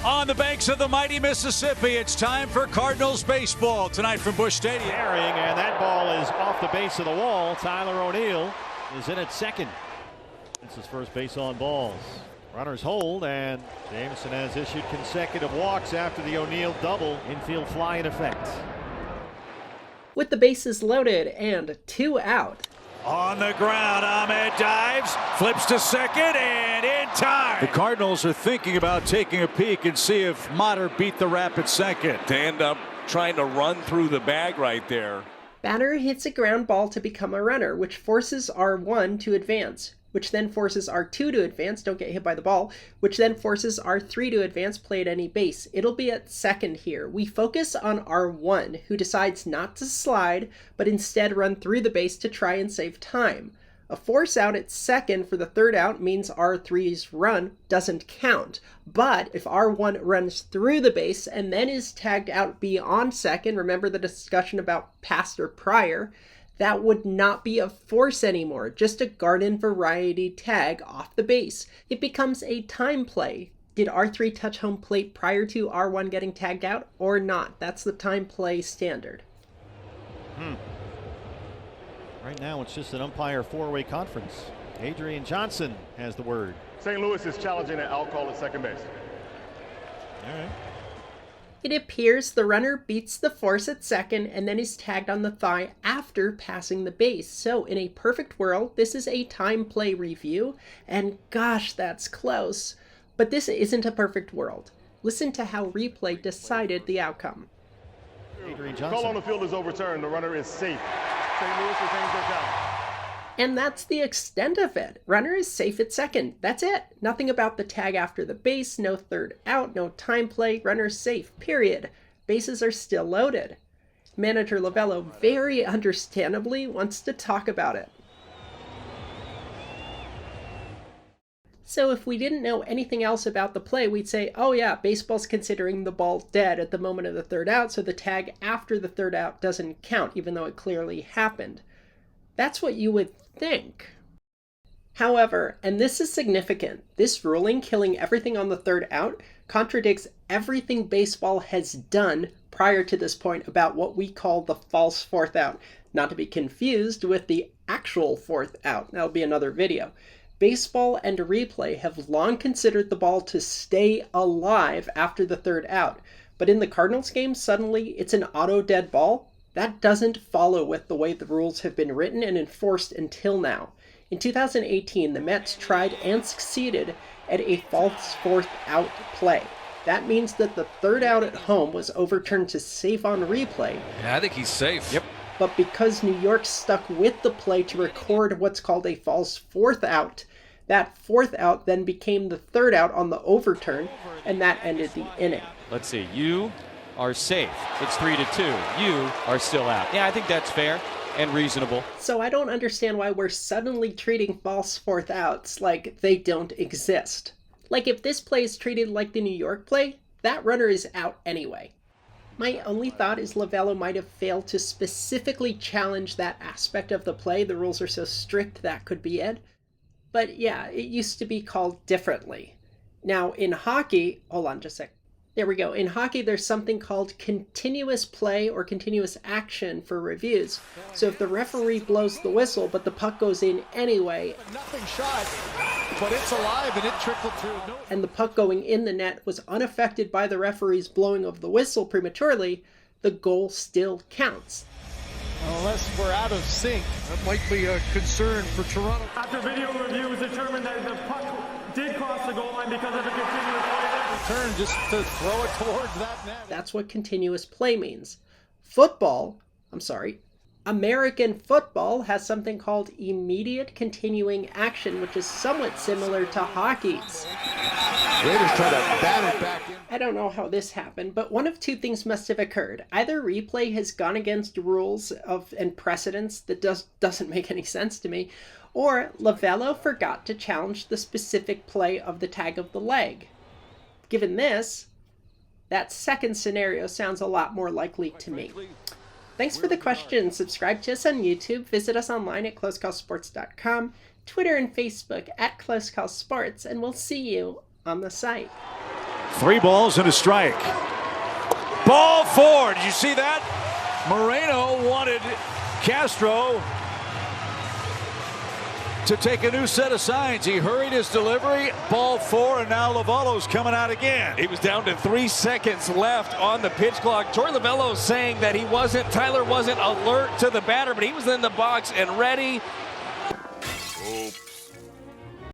On the banks of the mighty Mississippi, it's time for Cardinals baseball tonight from Busch Stadium. And that ball is off the base of the wall. Tyler O'Neill is in at second. It's his first base on balls. Runners hold, and Jameson has issued consecutive walks after the O'Neill double. Infield fly in effect. With the bases loaded and 2 out. On the ground, Ahmed dives, flips to second, and in time. The Cardinals are thinking about taking a peek and see if Motter beat the rap at second. To end up trying to run through the bag right there. Batter hits a ground ball to become a runner, which forces R1 to advance, which then forces R2 to advance, don't get hit by the ball, which then forces R3 to advance, play at any base. It'll be at second here. We focus on R1, who decides not to slide, but instead run through the base to try and save time. A force out at second for the third out means R3's run doesn't count. But if R1 runs through the base and then is tagged out beyond second, remember the discussion about past or prior, that would not be a force anymore, just a garden variety tag off the base. It becomes a time play. Did R3 touch home plate prior to R1 getting tagged out or not? That's the time play standard. Right now it's just an umpire four-way conference. Adrian Johnson has the word. St. Louis is challenging an out call at second base. All right. It appears the runner beats the force at second and then is tagged on the thigh after passing the base. So in a perfect world, this is a time play review, and gosh, that's close. But this isn't a perfect world. Listen to how replay decided the outcome. Adrian Call Johnson. on the field is overturned. The runner is safe. St. Louis retains their count. And that's the extent of it. Runner is safe at second. That's it. Nothing about the tag after the base, no third out, no time play. Runner's safe, period. Bases are still loaded. Manager Lovullo very understandably wants to talk about it. So if we didn't know anything else about the play, we'd say, oh yeah, baseball's considering the ball dead at the moment of the third out, so the tag after the third out doesn't count, even though it clearly happened. That's what you would think. However, and this is significant, this ruling killing everything on the third out contradicts everything baseball has done prior to this point about what we call the false fourth out, not to be confused with the actual fourth out. That'll be another video. Baseball and replay have long considered the ball to stay alive after the third out, but in the Cardinals game, suddenly it's an auto dead ball. That doesn't follow with the way the rules have been written and enforced until now. In 2018, the Mets tried and succeeded at a false fourth out play. That means that the third out at home was overturned to safe on replay. Yeah, I think he's safe. Yep. But because New York stuck with the play to record what's called a false fourth out, that fourth out then became the third out on the overturn, and that ended the inning. Let's see, you are safe. It's 3-2. You are still out. Yeah, I think that's fair and reasonable. So I don't understand why we're suddenly treating false fourth outs like they don't exist. Like if this play is treated like the New York play, that runner is out anyway. My only thought is Lovullo might have failed to specifically challenge that aspect of the play. The rules are so strict that could be it. But yeah, it used to be called differently. Now in hockey, hold on just a sec. There we go. In hockey, there's something called continuous play or continuous action for reviews. So if the referee blows the whistle, but the puck goes in anyway, nothing shot, but it's alive and it trickled through. And the puck going in the net was unaffected by the referee's blowing of the whistle prematurely, the goal still counts. Unless we're out of sync, that might be a concern for Toronto. After video review, it was determined that the puck did cross the goal line because of a continuous play. Turn just to throw it towards that net. That's what continuous play means. American football has something called immediate continuing action, which is somewhat similar to hockey's. Raiders try to bat it back in. I don't know how this happened, but one of two things must have occurred. Either replay has gone against rules and precedents that doesn't make any sense to me, or Lovullo forgot to challenge the specific play of the tag of the leg. Given this, that second scenario sounds a lot more likely to me. Thanks for the question. Subscribe to us on YouTube. Visit us online at 3 balls and a strike. Ball 4. Did you see that? Moreno wanted Castro to take a new set of signs. He hurried his delivery. Ball 4, and now Lovullo's coming out again. He was down to 3 seconds left on the pitch clock. Joey Lovullo saying that Tyler wasn't alert to the batter, but he was in the box and ready. Oh.